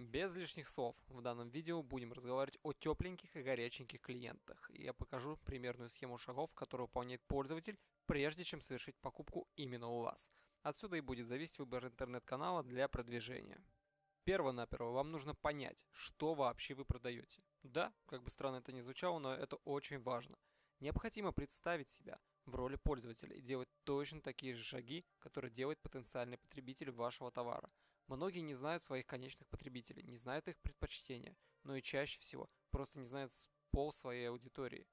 Без лишних слов, в данном видео будем разговаривать о тепленьких и горяченьких клиентах. И я покажу примерную схему шагов, которую выполняет пользователь, прежде чем совершить покупку именно у вас. Отсюда и будет зависеть выбор интернет-канала для продвижения. Перво-наперво вам нужно понять, что вообще вы продаете. Да, как бы странно это ни звучало, но это очень важно. Необходимо представить себя в роли пользователя и делать точно такие же шаги, которые делает потенциальный потребитель вашего товара. Многие не знают своих конечных потребителей, не знают их предпочтения, но и чаще всего просто не знают пол своей аудитории.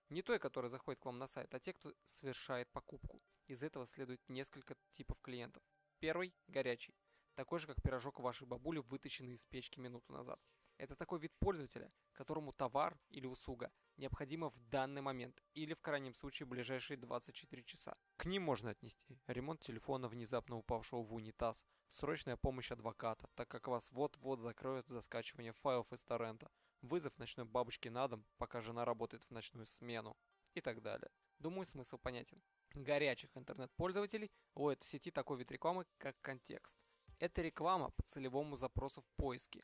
Не той, которая заходит к вам на сайт, а те, кто совершает покупку. Из этого следует несколько типов клиентов. Первый – горячий. Такой же, как пирожок у вашей бабули, вытащенный из печки минуту назад. Это такой вид пользователя, которому товар или услуга необходимо в данный момент или в крайнем случае в ближайшие 24 часа. К ним можно отнести ремонт телефона, внезапно упавшего в унитаз, срочная помощь адвоката, так как вас вот-вот закроют за скачивание файлов из торрента, вызов ночной бабушки на дом, пока жена работает в ночную смену и так далее. Думаю, смысл понятен. Горячих интернет-пользователей ловят в сети такой вид рекламы, как контекст. Это реклама по целевому запросу в поиске.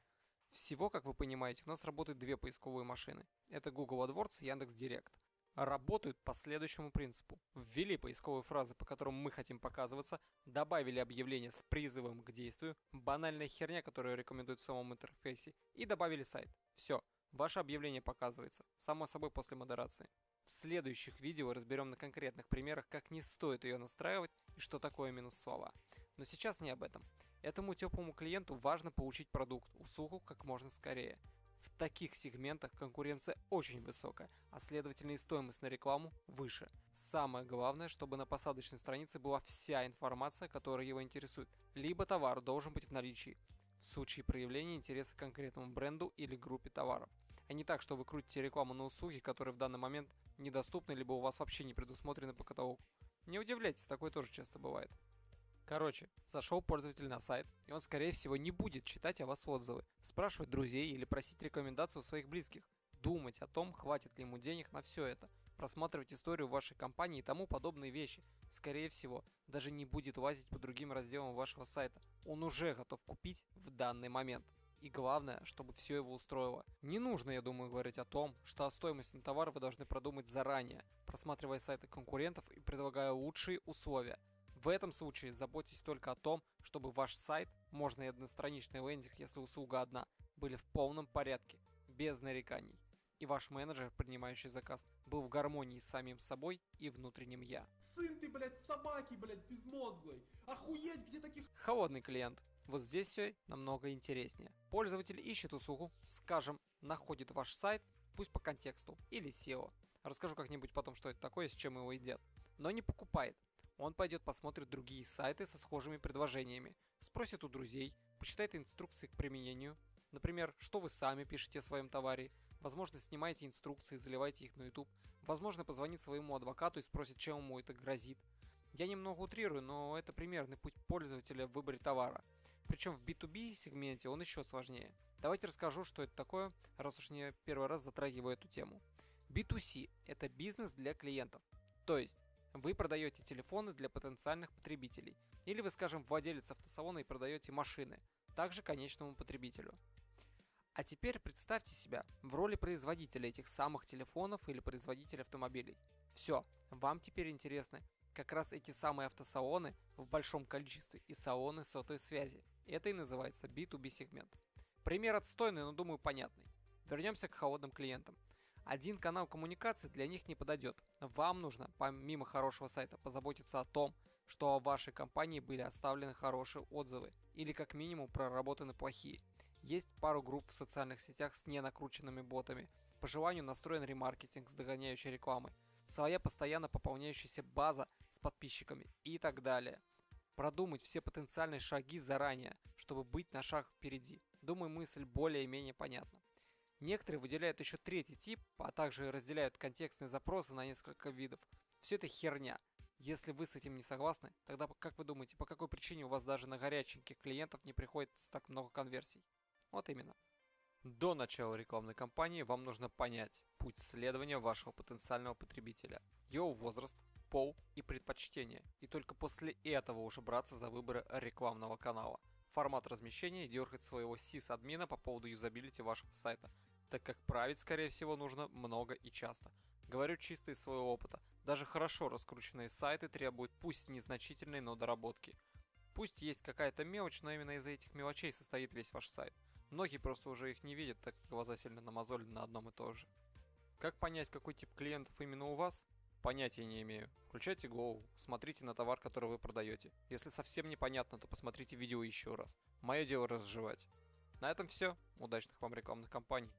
Всего, как вы понимаете, у нас работают две поисковые машины. Это Google AdWords и Яндекс.Директ. Работают по следующему принципу. Ввели поисковые фразы, по которым мы хотим показываться, добавили объявление с призывом к действию, банальная херня, которую рекомендуют в самом интерфейсе, и добавили сайт. Все, ваше объявление показывается, само собой после модерации. В следующих видео разберем на конкретных примерах, как не стоит ее настраивать и что такое минус слова. Но сейчас не об этом. Этому теплому клиенту важно получить продукт, услугу как можно скорее. В таких сегментах конкуренция очень высокая, а следовательно и стоимость на рекламу выше. Самое главное, чтобы на посадочной странице была вся информация, которая его интересует, либо товар должен быть в наличии, в случае проявления интереса к конкретному бренду или группе товаров. А не так, что вы крутите рекламу на услуги, которые в данный момент недоступны, либо у вас вообще не предусмотрены по каталогу. Не удивляйтесь, такое тоже часто бывает. Короче, зашел пользователь на сайт, и он скорее всего не будет читать о вас отзывы, спрашивать друзей или просить рекомендацию у своих близких, думать о том, хватит ли ему денег на все это, просматривать историю вашей компании и тому подобные вещи. Скорее всего, даже не будет лазить по другим разделам вашего сайта. Он уже готов купить в данный момент. И главное, чтобы все его устроило. Не нужно, я думаю, говорить о том, что о стоимости на товар вы должны продумать заранее, просматривая сайты конкурентов и предлагая лучшие условия. В этом случае заботьтесь только о том, чтобы ваш сайт, можно и одностраничный лендинг, если услуга одна, были в полном порядке, без нареканий. И ваш менеджер, принимающий заказ, был в гармонии с самим собой и внутренним «я». Сын ты, блядь, собаки, блядь, безмозглый. Охуеть, где таких... Холодный клиент. Вот здесь все намного интереснее. Пользователь ищет услугу, скажем, находит ваш сайт, пусть по контексту, или SEO. Расскажу как-нибудь потом, что это такое, с чем его едят. Но не покупает. Он пойдет посмотрит другие сайты со схожими предложениями, спросит у друзей, почитает инструкции к применению, например, что вы сами пишете о своем товаре, возможно, снимаете инструкции, заливаете их на YouTube, возможно, позвонит своему адвокату и спросит, чем ему это грозит. Я немного утрирую, но это примерный путь пользователя в выборе товара. Причем в B2B сегменте он еще сложнее. Давайте расскажу, что это такое, раз уж не первый раз затрагиваю эту тему. B2C – это бизнес для клиентов. То есть, вы продаете телефоны для потенциальных потребителей, или вы, скажем, владелец автосалона и продаете машины, также конечному потребителю. А теперь представьте себя в роли производителя этих самых телефонов или производителя автомобилей. Все, вам теперь интересны как раз эти самые автосалоны в большом количестве и салоны сотовой связи. Это и называется B2B сегмент. Пример отстойный, но думаю понятный. Вернемся к холодным клиентам. Один канал коммуникации для них не подойдет. Вам нужно, помимо хорошего сайта, позаботиться о том, что о вашей компании были оставлены хорошие отзывы или как минимум проработаны плохие. Есть пару групп в социальных сетях с ненакрученными ботами. По желанию настроен ремаркетинг с догоняющей рекламой. Своя постоянно пополняющаяся база с подписчиками и так далее. Продумать все потенциальные шаги заранее, чтобы быть на шаг впереди. Думаю, мысль более-менее понятна. Некоторые выделяют еще третий тип, а также разделяют контекстные запросы на несколько видов. Все это херня. Если вы с этим не согласны, тогда как вы думаете, по какой причине у вас даже на горяченьких клиентов не приходится так много конверсий? Вот именно. До начала рекламной кампании вам нужно понять путь следования вашего потенциального потребителя, его возраст, пол и предпочтения, и только после этого уже браться за выбор рекламного канала. формат размещения и дергать своего сис-админа по поводу юзабилити вашего сайта, так как править, скорее всего, нужно много и часто. Говорю чисто из своего опыта. Даже хорошо раскрученные сайты требуют пусть незначительной, но доработки. Пусть есть какая-то мелочь, но именно из-за этих мелочей состоит весь ваш сайт. Многие просто уже их не видят, так как глаза сильно намазолены на одном и том же. Как понять, какой тип клиентов именно у вас? Понятия не имею. Включайте голову, смотрите на товар, который вы продаете. Если совсем непонятно, то посмотрите видео еще раз. Мое дело разжевать. На этом все. Удачных вам рекламных кампаний.